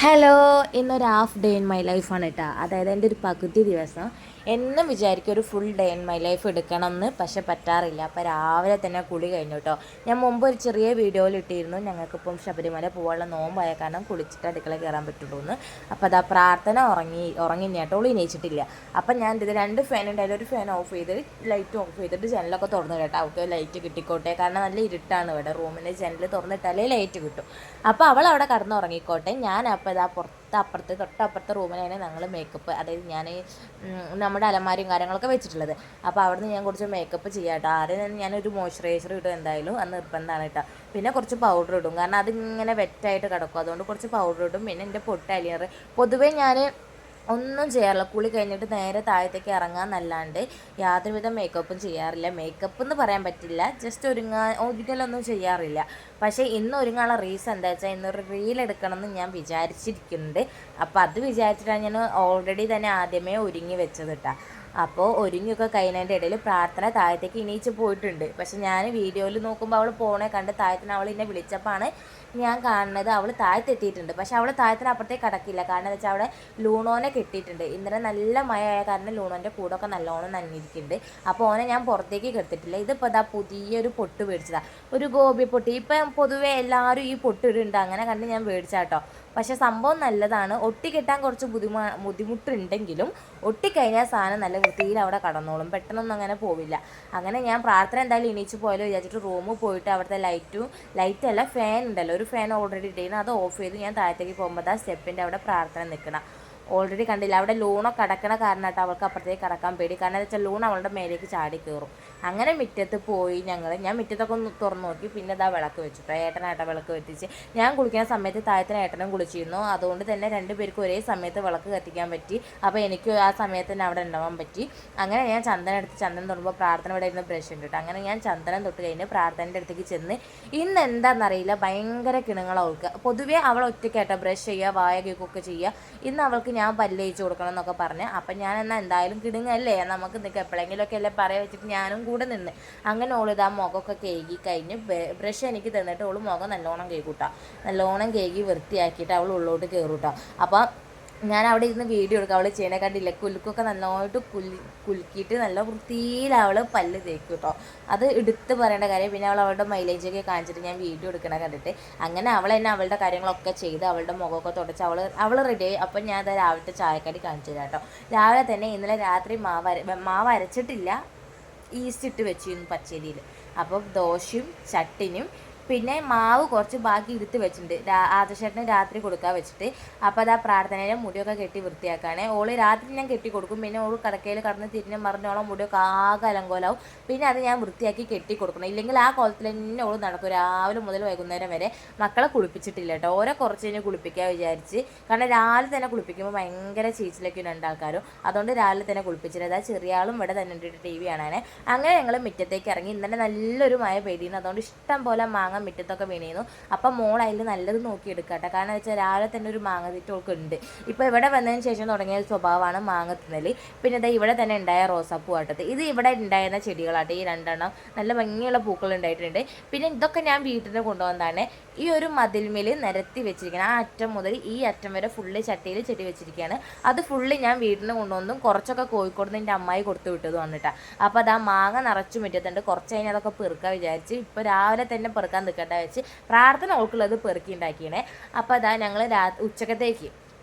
Hello, ഇന്നൊരു half day in my ലൈഫാണ് കേട്ടോ. അതായത് എൻ്റെ ഒരു പകുതി ദിവസം എന്നും വിചാരിക്കും ഒരു full day in my life എടുക്കണം എന്ന്, പക്ഷെ പറ്റാറില്ല. അപ്പോൾ രാവിലെ തന്നെ കുളി കഴിഞ്ഞു കേട്ടോ. ഞാൻ മുമ്പ് ഒരു ചെറിയ വീഡിയോയിൽ ഇട്ടിരുന്നു ഞങ്ങൾക്കിപ്പം ശബരിമല പോകാനുള്ള നോമ്പായ കാരണം കുളിച്ചിട്ട് അടുക്കള കയറാൻ പറ്റുള്ളൂ എന്ന്. അപ്പോൾ അതാ പ്രാർത്ഥന ഉറങ്ങി കേട്ടോ, എണീച്ചിട്ടില്ല. അപ്പം ഞാൻ ഇത് 2 ഫാൻ ഉണ്ടായാലും ഒരു ഫാൻ ഓഫ് ചെയ്ത് ലൈറ്റ് ഓഫ് ചെയ്തിട്ട് ജനലൊക്കെ തുറന്നു കേട്ടോ. അവൾക്ക് ലൈറ്റ് കിട്ടിക്കോട്ടെ, കാരണം നല്ല ഇരുട്ടാണ് ഇവിടെ. റൂമിൻ്റെ ജനൽ തുറന്നിട്ടാലേ ലൈറ്റ് കിട്ടും. അപ്പോൾ അവൾ അവിടെ കടന്നുറങ്ങിക്കോട്ടെ. ഞാൻ അപ്പോൾ ഇതാ തൊട്ടപ്പുറത്തെ റൂമിലാണ് ഞങ്ങൾ മേക്കപ്പ്, അതായത് ഞാൻ നമ്മുടെ അലമാരിയും കാര്യങ്ങളൊക്കെ വെച്ചിട്ടുള്ളത്. അപ്പോൾ അവിടുന്ന് ഞാൻ കുറച്ച് മേക്കപ്പ് ചെയ്യാം കേട്ടോ. ആദ്യം ഞാനൊരു മോയ്സ്ചറൈസർ ഇടും, എന്തായാലും അത് നിർബന്ധമാണ് കേട്ടോ. പിന്നെ കുറച്ച് പൗഡർ ഇടും, കാരണം അതിങ്ങനെ വെറ്റായിട്ട് കിടക്കും. അതുകൊണ്ട് കുറച്ച് പൗഡർ ഇടും. പിന്നെ എൻ്റെ പൊട്ട് അലിയർ പൊതുവേ ഞാൻ ഒന്നും ചെയ്യാറില്ല. കുളി കഴിഞ്ഞിട്ട് നേരെ താഴത്തേക്ക് ഇറങ്ങാന്നല്ലാണ്ട് യാതൊരുവിധ മേക്കപ്പും ചെയ്യാറില്ല. മേക്കപ്പ് എന്ന് പറയാൻ പറ്റില്ല, ജസ്റ്റ് ഒരിക്കലൊന്നും ചെയ്യാറില്ല. പക്ഷേ ഇന്ന് ഒരുങ്ങാനുള്ള റീസൺ എന്താ വെച്ചാൽ ഇന്നൊരു റീൽ എടുക്കണം എന്ന് ഞാൻ വിചാരിച്ചിരിക്കുന്നുണ്ട്. അപ്പോൾ അത് വിചാരിച്ചിട്ടാണ് ഞാൻ ഓൾറെഡി തന്നെ ആദ്യമേ ഒരുങ്ങി വെച്ചത് കേട്ടോ. അപ്പോൾ ഒരുങ്ങിയൊക്കെ കഴിഞ്ഞതിൻ്റെ ഇടയിൽ പ്രാർത്ഥന താഴത്തേക്ക് എണീച്ച് പോയിട്ടുണ്ട്. പക്ഷെ ഞാൻ വീഡിയോയിൽ നോക്കുമ്പോൾ അവൾ പോണേ കണ്ട് താഴത്തിന് അവൾ എന്നെ വിളിച്ചപ്പോഴാണ് ഞാൻ കാണുന്നത് അവൾ താഴത്തെത്തിയിട്ടുണ്ട്. പക്ഷെ അവൾ താഴത്തിന് അപ്പുറത്തേക്ക് കടക്കില്ല, കാരണം എന്താ വെച്ചാൽ അവിടെ ലൂണോനെ കെട്ടിയിട്ടുണ്ട്. ഇന്നലെ നല്ല മഴയായ കാരണം ലൂണോൻ്റെ കൂടൊക്കെ നല്ലോണം നനഞ്ഞിരിക്കുന്നുണ്ട്. അപ്പോൾ ഓനെ ഞാൻ പുറത്തേക്ക് കെടുത്തിട്ടില്ല. ഇതിപ്പോൾ ഇതാ പുതിയൊരു പൊട്ട് മേടിച്ചതാണ്, ഒരു ഗോപി പൊട്ട്. ഇപ്പം പൊതുവേ എല്ലാവരും ഈ പൊട്ട് ഇടുന്നുണ്ട്, അങ്ങനെ കണ്ട് ഞാൻ മേടിച്ചാട്ടോ. പക്ഷേ സംഭവം നല്ലതാണ്. ഒട്ടിക്കെട്ടാൻ കുറച്ച് ബുദ്ധിമുട്ടുണ്ടെങ്കിലും ഒട്ടിക്കഴിഞ്ഞാൽ സാധനം നല്ല വൃത്തിയിൽ അവിടെ കടന്നോളും, പെട്ടെന്നൊന്നും അങ്ങനെ പോവില്ല. അങ്ങനെ ഞാൻ പ്രാർത്ഥന എന്തായാലും എണീച്ച് പോയാലോ വിചാരിച്ചിട്ട് റൂമിൽ പോയിട്ട് അവിടുത്തെ ലൈറ്റല്ല, ഫാൻ ഉണ്ടല്ലോ, ഒരു ഫാൻ ഓൾറെഡി ഇട്ടിരുന്നു, അത് ഓഫ് ചെയ്ത് ഞാൻ താഴത്തേക്ക് പോകുമ്പോൾ സ്റ്റെപ്പിൻ്റെ അവിടെ പ്രാർത്ഥന നിൽക്കണം. ഓൾറെഡി കണ്ടില്ല, അവിടെ ലൂണൊക്കെ കടക്കണ കാരണമായിട്ട് അവൾക്ക് അപ്പുറത്തേക്ക് കടക്കാൻ പേടി, കാരണം എന്താ വെച്ചാൽ ലൂൺ അവളുടെ മേലേക്ക് ചാടി കയറും. അങ്ങനെ മുറ്റത്ത് പോയി ഞാൻ മുറ്റത്തൊക്കെ ഒന്ന് തുറന്നു നോക്കി. പിന്നെ ഇതാ വിളക്ക് വെച്ചിട്ടോ, ഏട്ടനായിട്ടാ വിളക്ക് കത്തിച്ച്. ഞാൻ കുളിക്കുന്ന സമയത്ത് താഴത്തിന് ഏട്ടനും കുളിച്ചിരുന്നു, അതുകൊണ്ട് തന്നെ 2 പേർക്കും ഒരേ സമയത്ത് വിളക്ക് കത്തിക്കാൻ പറ്റി. അപ്പോൾ എനിക്ക് ആ സമയത്ത് തന്നെ അവിടെ ഉണ്ടാവാൻ പറ്റി. അങ്ങനെ ഞാൻ ചന്ദനം തൊടുമ്പോൾ പ്രാർത്ഥന ഇവിടെ ഇരുന്ന് ബ്രഷ് ഉണ്ട് കേട്ടോ. അങ്ങനെ ഞാൻ ചന്ദനം തൊട്ട് കഴിഞ്ഞ് പ്രാർത്ഥനയുടെ അടുത്തേക്ക് ചെന്ന്, ഇന്ന് എന്താണെന്നറിയില്ല ഭയങ്കര കിണുങ്ങൾ അവൾക്ക്. പൊതുവേ അവൾ ഒറ്റയ്ക്കാട്ടോ ബ്രഷ് ചെയ്യുക, വായ കേൾക്കുകയൊക്കെ ചെയ്യുക. ഇന്ന് അവൾക്ക് ഞാൻ പല്ല് തേച്ച് കൊടുക്കണം എന്നൊക്കെ പറഞ്ഞ്, അപ്പം ഞാൻ എന്നാൽ എന്തായാലും കിടുങ്ങല്ലേ, നമുക്ക് നിൽക്കുക എപ്പോഴെങ്കിലുമൊക്കെ അല്ലേ പറയാൻ വെച്ചിട്ട് ഞാനും കൂടെ നിന്ന്. അങ്ങനെ ഓളിതാ മുഖമൊക്കെ കേകി കഴിഞ്ഞ് ബ്രഷ് എനിക്ക് തന്നിട്ട് ഓൾ മുഖം നല്ലോണം കേൾക്കൂട്ടാ. നല്ലോണം കേകി വൃത്തിയാക്കിയിട്ട് അവൾ ഉള്ളോട്ട് കയറൂട്ടാ. അപ്പം ഞാൻ അവിടെ ഇരുന്ന് വീഡിയോ എടുക്കുക. അവൾ ചെയ്യണ കണ്ടില്ല, കുലുക്കൊക്കെ നന്നായിട്ട് കുലുക്കിയിട്ട് നല്ല വൃത്തിയിൽ അവൾ പല്ല് തേക്കും കേട്ടോ. അത് എടുത്ത് പറയേണ്ട കാര്യം. പിന്നെ അവളുടെ മൈലേജൊക്കെ കാണിച്ചിട്ട് ഞാൻ വീഡിയോ എടുക്കണ കണ്ടിട്ട് അങ്ങനെ അവൾ തന്നെ അവളുടെ കാര്യങ്ങളൊക്കെ ചെയ്ത് അവളുടെ മുഖമൊക്കെ തുടച്ച് അവൾ റെഡിയായി. അപ്പം ഞാൻ അത് രാവിലത്തെ ചായക്കടി കാണിച്ചു തരാം കേട്ടോ. രാവിലെ തന്നെ ഇന്നലെ രാത്രി മാവ് അരച്ചിട്ടില്ല, ഈസ്റ്റ് ഇട്ട് വെച്ചിരുന്നു പച്ചരിയിൽ. അപ്പം ദോശയും ചട്ടിനും പിന്നെ മാവ് കുറച്ച് ബാക്കി എടുത്ത് വെച്ചിട്ടുണ്ട്, ആദർശേട്ടന് രാത്രി കൊടുക്കാൻ വെച്ചിട്ട്. അപ്പോൾ അത് ആ പ്രാർത്ഥനയിലെ മുടിയൊക്കെ കെട്ടി വൃത്തിയാക്കുകയാണ്. ഓള് രാത്രി ഞാൻ കെട്ടി കൊടുക്കും. പിന്നെ ഓള് കടക്കയിൽ കടന്ന് തിരിഞ്ഞ് മറിഞ്ഞോളം മുടിയൊക്കെ ആകെ അലങ്കോലാവും. പിന്നെ അത് ഞാൻ വൃത്തിയാക്കി കെട്ടി കൊടുക്കണം, ഇല്ലെങ്കിൽ ആ കോലത്തിൽ തന്നെ ഓള് നടക്കും രാവിലെ മുതൽ വൈകുന്നേരം വരെ. മക്കളെ കുളിപ്പിച്ചിട്ടില്ല കേട്ടോ, ഓരോ കുറച്ച് കഴിഞ്ഞ് കുളിപ്പിക്കാൻ വിചാരിച്ച്. കാരണം രാവിലെ തന്നെ കുളിപ്പിക്കുമ്പോൾ ഭയങ്കര ചീച്ചിലൊക്കെ 2 ആൾക്കാരും, അതുകൊണ്ട് രാവിലെ തന്നെ കുളിപ്പിച്ചിട്ട്. അതാ ചെറിയ ആളും ഇവിടെ തന്നെ ഉണ്ട് TV കാണാൻ. അങ്ങനെ ഞങ്ങൾ മുറ്റത്തേക്ക് ഇറങ്ങി. ഇന്നലെ നല്ലൊരു മഴ പെയ്തിരുന്നു, അതുകൊണ്ട് ഇഷ്ടം പോലെ മാങ്ങ മുറ്റത്തൊക്കെ വീണിരുന്നു. അപ്പം മോൾ അതിൽ നല്ലത് നോക്കി എടുക്കട്ടെ, കാരണം വെച്ചാൽ രാവിലെ തന്നെ ഒരു മാങ്ങ തീറ്റൊക്കെ ഉണ്ട്. ഇപ്പോൾ ഇവിടെ വന്നതിന് ശേഷം തുടങ്ങിയ സ്വഭാവമാണ് മാങ്ങ തിന്നൽ. പിന്നെ ഇതാ ഇവിടെ തന്നെ ഉണ്ടായ റോസാപ്പൂ ആട്ടത്, ഇത് ഇവിടെ ഉണ്ടായിരുന്ന ചെടികളാട്ടെ, ഈ 2 എണ്ണം നല്ല ഭംഗിയുള്ള പൂക്കൾ ഉണ്ടായിട്ടുണ്ട്. പിന്നെ ഇതൊക്കെ ഞാൻ വീട്ടിൽ കൊണ്ടുവന്നതാണ്. ഈ ഒരു മതിൽമേൽ നിരത്തി വെച്ചിരിക്കുകയാണ്, ആ അറ്റം മുതൽ ഈ അറ്റം വരെ ഫുള്ള് ചട്ടിയിൽ ചെടി വെച്ചിരിക്കുകയാണ്. അത് ഫുള്ള് ഞാൻ വീട്ടിൽ നിന്ന് കൊണ്ടുവന്നും കുറച്ചൊക്കെ കോഴിക്കോട് നിന്ന് എൻ്റെ അമ്മായി കൊടുത്തു വിട്ടത് വന്നിട്ടാണ്. അപ്പോൾ അത് ആ മാങ്ങ നിറച്ചു മുറ്റത്തുണ്ട്. കുറച്ച് കഴിഞ്ഞാൽ അതൊക്കെ പെറുക്കാൻ വിചാരിച്ച് ഇപ്പോൾ രാവിലെ തന്നെ പെറുക്കാൻ നിൽക്കട്ടെ വെച്ച് പ്രാർത്ഥന ഓൾക്കുള്ളത് പെറുക്കി ഉണ്ടാക്കിയണേ. അപ്പോൾ അതാ ഞങ്ങൾ ഉച്ചക്കത്തേക്ക്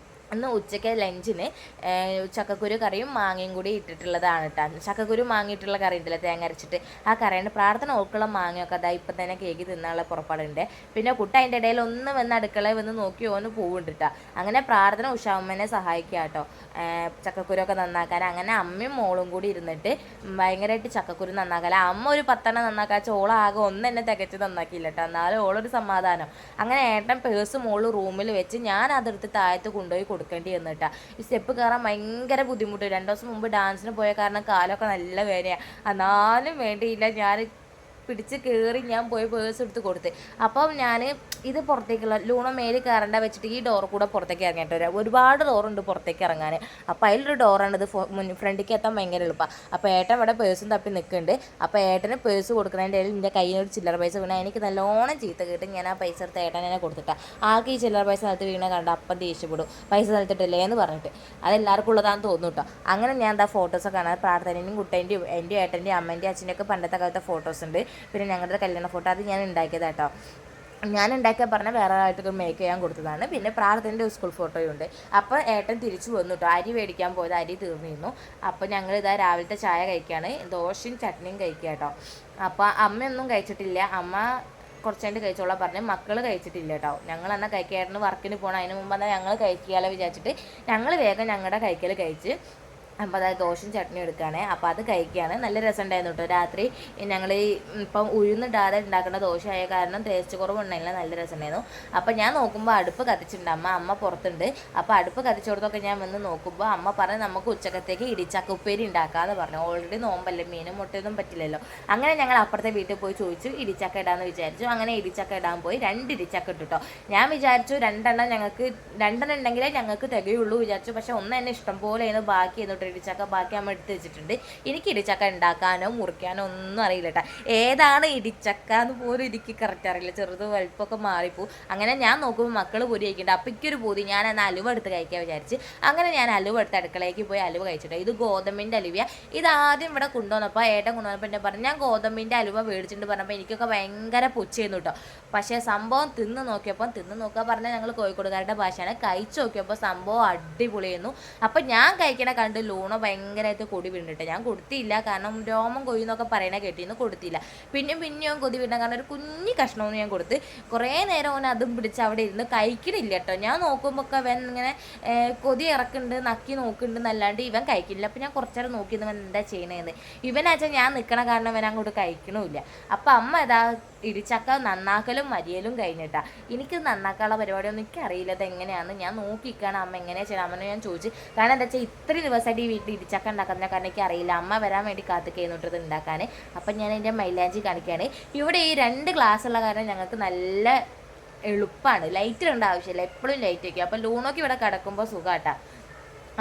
ഇന്ന് ഉച്ചയ്ക്ക് ലഞ്ചിന് ചക്കക്കുരു കറിയും മാങ്ങയും കൂടി ഇട്ടിട്ടുള്ളതാണ് കേട്ടോ. ചക്കക്കുരു മാങ്ങിയിട്ടുള്ള കറി ഉണ്ടല്ലോ, തേങ്ങ അരച്ചിട്ട്, ആ കറിയുണ്ട്. പ്രാർത്ഥന ഓർക്കുള്ള മാങ്ങയൊക്കെ അതാ ഇപ്പം തന്നെ കേക്ക് തിന്നാനുള്ള പുറപ്പാടുണ്ട്. പിന്നെ കുട്ട അതിൻ്റെ ഇടയിൽ ഒന്ന് വന്ന് അടുക്കളയിൽ വന്ന് നോക്കി ഓന്ന് പോവുണ്ട് കേട്ടോ. അങ്ങനെ പ്രാർത്ഥന ഉഷാമ്മനെ സഹായിക്കുക കേട്ടോ ചക്കക്കുരൊക്കെ നന്നാക്കാൻ. അങ്ങനെ അമ്മയും മോളും കൂടി ഇരുന്നിട്ട് ഭയങ്കരമായിട്ട് ചക്കക്കുരു നന്നാക്കാൻ. അമ്മ ഒരു 10 എണ്ണം നന്നാക്കാച്ച ഓളാകെ ഒന്ന് തന്നെ തികച്ച് നന്നാക്കിയില്ല കേട്ടോ, എന്നാലും ഓളൊരു സമാധാനം. അങ്ങനെ ഏട്ടൻ പേഴ്സ് മോള് റൂമിൽ വെച്ച് ഞാൻ അതെടുത്ത് താഴത്ത് കൊണ്ടുപോയി കൊടുക്കേണ്ടി വന്നിട്ടാ. ഈ സ്റ്റെപ്പ് കയറാൻ ഭയങ്കര ബുദ്ധിമുട്ട്. 2 ദിവസം മുമ്പ് ഡാൻസിന് പോയ കാരണം കാലൊക്കെ നല്ല വേദനയാണ്. എന്നാലും വേണ്ടിയില്ല, ഞാൻ പിടിച്ച് കയറി ഞാൻ പോയി പേഴ്സ് എടുത്ത് കൊടുത്ത്. അപ്പം ഞാൻ ഇത് പുറത്തേക്കുള്ള ലൂണോ മേലിൽ കയറേണ്ട വെച്ചിട്ട് ഈ ഡോർ കൂടെ പുറത്തേക്ക് ഇറങ്ങിയിട്ട് വരാം. ഒരുപാട് ഡോറുണ്ട് പുറത്തേക്ക് ഇറങ്ങാൻ. അപ്പോൾ അതിലൊരു ഡോറാണ് ഇത്, ഫ്രണ്ടിലേക്ക് എത്താൻ ഭയങ്കര എളുപ്പമാണ്. അപ്പോൾ ഏട്ടൻ ഇവിടെ പേഴ്സും തപ്പി നിൽക്കുന്നുണ്ട്. അപ്പോൾ ഏട്ടന് പേഴ്സ് കൊടുക്കുന്നതിൻ്റെ ഇടയിൽ എൻ്റെ കയ്യിൽ ഒരു ചില്ലറ പൈസ വീണാൽ എനിക്ക് നല്ലോണം ചീത്ത കിട്ടും. ഞാൻ ആ പൈസ എടുത്ത് ഏട്ടനെ കൊടുത്തിട്ടാണ്. ആൾക്ക് ഈ ചില്ലറ പൈസ നിലത്ത് വീണ കണ്ട അപ്പം ദേഷ്യപ്പെടും, പൈസ നിലത്തിട്ടില്ലേ എന്ന് പറഞ്ഞിട്ട്. അതെല്ലാവർക്കും ഉള്ളതാണെന്ന് തോന്നുന്നു കേട്ടോ. അങ്ങനെ ഞാൻ എന്താ ഫോട്ടോസൊക്കെ കാണാൻ പ്രാർത്ഥനയും കുട്ടേൻ്റെയും എൻ്റെ ഏട്ടൻ്റെയും അമ്മേൻ്റെയും അച്ഛൻ്റെയൊക്കെ പണ്ടത്തെ കാലത്തെ ഫോട്ടോസ് ഉണ്ട്. പിന്നെ ഞങ്ങളുടെ കല്യാണ ഫോട്ടോ അത് ഞാൻ ഉണ്ടാക്കിയതാട്ടോ. ഞാൻ ഉണ്ടാക്കിയാൽ പറഞ്ഞാൽ വേറെ ആയിട്ടൊക്കെ മേക്ക് ചെയ്യാൻ കൊടുത്തതാണ്. പിന്നെ പ്രാർത്ഥനയുടെ സ്കൂൾ ഫോട്ടോയുണ്ട്. അപ്പോൾ ഏട്ടൻ തിരിച്ചു വന്നു കേട്ടോ. അരി മേടിക്കാൻ പോയത്, അരി തീർന്നിരുന്നു. അപ്പോൾ ഞങ്ങൾ ഇതാ രാവിലത്തെ ചായ കഴിക്കുകയാണ്, ദോശയും ചട്നിയും കഴിക്കുക കേട്ടോ. അപ്പോൾ അമ്മയൊന്നും കഴിച്ചിട്ടില്ല, അമ്മ കുറച്ചുകൊണ്ട് കഴിച്ചോളാം പറഞ്ഞ്. മക്കൾ കഴിച്ചിട്ടില്ല കേട്ടോ. ഞങ്ങൾ എന്നാൽ കഴിക്കായിരുന്നു, വർക്കിന് പോകണം. അതിന് മുമ്പ് എന്നാൽ ഞങ്ങൾ കഴിക്കാമല്ലോ വിചാരിച്ചിട്ട് ഞങ്ങൾ വേഗം ഞങ്ങളുടെ കഴിക്കൽ കഴിച്ച്. അപ്പോൾ അതായത് ദോശയും ചട്നിയും എടുക്കുകയാണ്. അപ്പോൾ അത് കഴിക്കുകയാണ്. നല്ല രസമുണ്ടായിരുന്നു കേട്ടോ. രാത്രി ഞങ്ങൾ ഇപ്പം ഉഴുന്നിടാതെ ഉണ്ടാക്കുന്ന ദോശ ആയ കാരണം ടേസ്റ്റ് കുറവുണ്ടായില്ല, നല്ല രസമുണ്ടായിരുന്നു. അപ്പോൾ ഞാൻ നോക്കുമ്പോൾ അടുപ്പ് കത്തിച്ചിട്ടുണ്ട്, അമ്മ പുറത്തുണ്ട്. അപ്പോൾ അടുപ്പ് കത്തിച്ചോടത്തൊക്കെ ഞാൻ വന്ന് നോക്കുമ്പോൾ അമ്മ പറഞ്ഞ് നമുക്ക് ഉച്ചക്കത്തേക്ക് ഇടിച്ചക്ക ഉപ്പേരി ഉണ്ടാക്കാമെന്ന് പറഞ്ഞു. ഓൾറെഡി നോമ്പല്ലേ, മീനും മുട്ടയൊന്നും പറ്റില്ലല്ലോ. അങ്ങനെ ഞങ്ങൾ അപ്പുറത്തെ വീട്ടിൽ പോയി ചോദിച്ചു ഇടിച്ചക്ക ഇടാമെന്ന് വിചാരിച്ചു. അങ്ങനെ ഇടിച്ചക്ക ഇടാൻ പോയി. 2 ഇടിച്ചക്ക ഇട്ടു കേട്ടോ. ഞാൻ വിചാരിച്ചു 2 ഉണ്ടെങ്കിലേ ഞങ്ങൾക്ക് തികയുള്ളൂ വിചാരിച്ചു. പക്ഷേ ഒന്ന് തന്നെ ഇഷ്ടം പോലെ ആയിരുന്നു, ബാക്കി എന്നിട്ട് ഇടിച്ചക്ക ബാക്കി അമ്മ എടുത്ത് വെച്ചിട്ടുണ്ട്. എനിക്ക് ഇടിച്ചക്ക ഉണ്ടാക്കാനോ മുറിക്കാനോ ഒന്നും അറിയില്ല കേട്ടോ. ഏതാണ് ഇടിച്ചക്ക എന്ന് പോലും എനിക്ക് കറക്റ്റ് അറിയില്ല, ചെറുത് വലുപ്പമൊക്കെ മാറിപ്പോവും. അങ്ങനെ ഞാൻ നോക്കുമ്പോൾ മക്കൾ പൊരി കഴിക്കുന്നുണ്ട്. അപ്പം എനിക്കൊരു പൂതി, ഞാൻ എന്നാൽ അലുവ എടുത്ത് കഴിക്കാൻ വിചാരിച്ച്. അങ്ങനെ ഞാൻ അലുവ എടുത്ത് അടുക്കളയ്ക്ക് പോയി അലുവ കഴിച്ചിട്ട്. ഇത് ഗോതമ്പിൻ്റെ അലുവ. ഇതാദ്യം ഇവിടെ കൊണ്ടുവന്നപ്പോൾ ഏട്ടൻ കൊണ്ടുവന്നപ്പോൾ എന്നെ പറഞ്ഞു ഞാൻ ഗോതമ്പിൻ്റെ അലുവ മേടിച്ചിട്ട് പറഞ്ഞപ്പോൾ എനിക്കൊക്കെ ഭയങ്കര പുച്ഛയായിരുന്നു കേട്ടോ. പക്ഷേ സംഭവം തിന്ന് നോക്കുക പറഞ്ഞാൽ ഞങ്ങൾ കോഴിക്കോടുകാരുടെ ഭാഷയാണ്. കഴിച്ച് നോക്കിയപ്പോൾ സംഭവം അടിപൊളിയായിരുന്നു. അപ്പം ഞാൻ കഴിക്കണ കണ്ട് ലൂണോ ഭയങ്കരമായിട്ട് കൊടി വീണിട്ട് ഞാൻ കൊടുത്തില്ല, കാരണം രോമം കൊയ്യെന്നൊക്കെ പറയണ കേട്ടിന്ന് കൊടുത്തില്ല. പിന്നെയും കൊതി വീണ കാരണം ഒരു കുഞ്ഞി കഷ്ണമൊന്നും ഞാൻ കൊടുത്ത്. കുറേ നേരം ഓൻ അതും പിടിച്ച് അവിടെ ഇരുന്ന് കഴിക്കണില്ല കേട്ടോ. ഞാൻ നോക്കുമ്പോൾ ഒക്കെ അവൻ ഇങ്ങനെ കൊതി ഇറക്കുന്നുണ്ട്, നക്കി നോക്കുന്നുണ്ട് എന്നല്ലാണ്ട് ഇവൻ കഴിക്കില്ല. അപ്പം ഞാൻ കുറച്ചേരം നോക്കിയിരുന്നു എന്താ ചെയ്യണതെന്ന്. ഇവനാച്ചാൽ ഞാൻ നിൽക്കണ കാരണം അവൻ അങ്ങോട്ട് കഴിക്കണമില്ല. അപ്പം അമ്മ ഏതാ ഇടിച്ചക്ക നന്നാക്കലും മരിയലും കഴിഞ്ഞിട്ടാ. എനിക്ക് നന്നാക്കാനുള്ള പരിപാടിയൊന്നും എനിക്കറിയില്ല, അതെങ്ങനെയാണെന്ന്. ഞാൻ നോക്കിക്കാണ് അമ്മ എങ്ങനെയാണ് ചെയ്യണം. അമ്മനെ ഞാൻ ചോദിച്ചു, കാരണം എന്താ വെച്ചാൽ ഇത്രയും ദിവസമായിട്ട് ഈ വീട്ടിൽ ഇടിച്ചക്ക ഉണ്ടാക്കുന്ന കാരണം എനിക്ക് അറിയില്ല. അമ്മ വരാൻ വേണ്ടി കാത്തുകഴിഞ്ഞിട്ടത് ഉണ്ടാക്കാൻ. അപ്പം ഞാൻ എൻ്റെ മൈലാഞ്ചി കാണിക്കുകയാണ്. ഇവിടെ ഈ 2 ഗ്ലാസ് ഉള്ള കാരണം ഞങ്ങൾക്ക് നല്ല എളുപ്പമാണ്. ലൈറ്റ് ഇടേണ്ട ആവശ്യമില്ല, എപ്പോഴും ലൈറ്റ് വയ്ക്കുക. അപ്പം ലൂണോക്ക് ഇവിടെ കിടക്കുമ്പോൾ സുഖമാട്ടാ,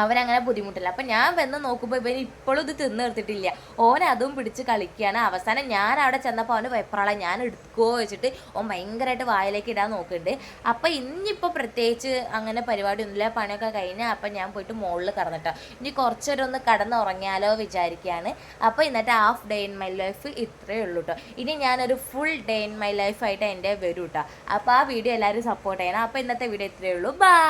അവനങ്ങനെ ബുദ്ധിമുട്ടില്ല. അപ്പം ഞാൻ വന്ന് നോക്കുമ്പോൾ ഇവൻ ഇപ്പോഴും ഇത് തിന്ന് എടുത്തിട്ടില്ല. ഓൻ അതും പിടിച്ച് കളിക്കുകയാണ്. അവസാനം ഞാൻ അവിടെ ചെന്നപ്പോൾ അവന് വെപ്രാള ഞാൻ എടുക്കുമോ വെച്ചിട്ട് ഓൻ ഭയങ്കരമായിട്ട് വായിലേക്ക് ഇടാൻ നോക്കുന്നുണ്ട്. അപ്പം ഇനിയിപ്പോൾ പ്രത്യേകിച്ച് അങ്ങനെ പരിപാടിയൊന്നുമില്ല, പണിയൊക്കെ കഴിഞ്ഞാൽ അപ്പം ഞാൻ പോയിട്ട് മുകളിൽ കടന്നിട്ടോ. ഇനി കുറച്ചേരം ഒന്ന് കടന്നുറങ്ങിയാലോ വിചാരിക്കുകയാണ്. അപ്പോൾ ഇന്നത്തെ half day in my life ഇത്രയേ ഉള്ളൂ കേട്ടോ. ഇനി ഞാനൊരു ഫുൾ ഡേ ഇൻ മൈ ലൈഫായിട്ട് എൻ്റെ വരും കേട്ടോ. അപ്പോൾ ആ വീഡിയോ എല്ലാവരും സപ്പോർട്ട് ചെയ്യണം. അപ്പോൾ ഇന്നത്തെ വീഡിയോ ഇത്രയേ ഉള്ളൂ. ബൈ.